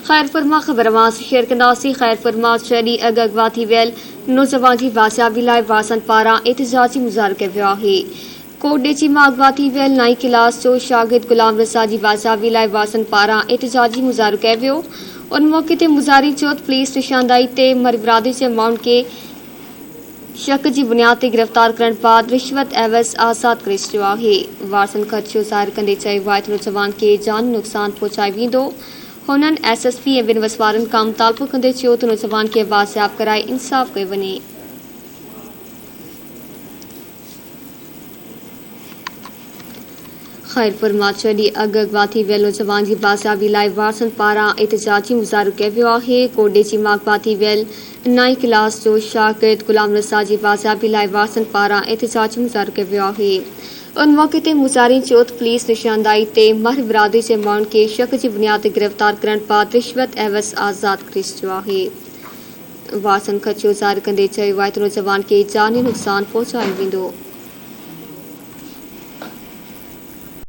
खैर फरमा खबरवां से शेयर कंदासी खैर फरमा शहरी अगवा थी वेल नौजवान की वासियाबी लाइ वासन पारा एहतजाजी मुज़ाहिरो कयो वियो आहे। कोडेची मां अगवा थी वियल 9वीं क्लास जो शागिर्द गुलाम रसा की वासियाबी लाइ वासन पारा एहतजाजी मुज़ाहिरो कयो वियो। उन मौके ते मुज़ाहिरीन चयो त पुलिस निशानदाही ते मरविरादे जे माण्हुनि खे शक की बुनियाद ते गिरफ्तार करण बाद रिश्वत एवज़ आज़ाद करे छॾियो आहे। वारसन ख़दशो ज़ाहिर कंदे चयो आहे त नौजवान खे जान नुक़सान पहुचायो वेंदो। हुननि SSP ऐं ॿिनि वसवारनि खां मुतालबो कंदे चयो त नौजवान खे वासियाब कराए इंसाफ़ कयो वञे। खैरपुर मां 6 ॾींहं अॻु अगवा थी वियल नौजवान जी वासियाबी लाइ वारसनि पारां एहतजाजी मुज़ाहिरो कयो वियो आहे। कोडेची मां अगवा थी वियल 9वीं क्लास जो शागिर्द गुलाम रसा जी वासियाबी लाइ वारसनि पारां एहतजाजी मुज़ाहिरो कयो वियो आहे। उन मौके ते मुज़ाहिरीन चयो त पुलिस निशानदाही ते मर बिरादरी जे माण्हुनि खे शक की बुनियाद ते गिरफ्तार करण बाद रिश्वत एवज़ आज़ाद करे छॾियो आहे। वारसनि ख़दशो ज़ाहिर कंदे चयो आहे त नौजवान खे जानी नुक़सान पहुचायो वेंदो।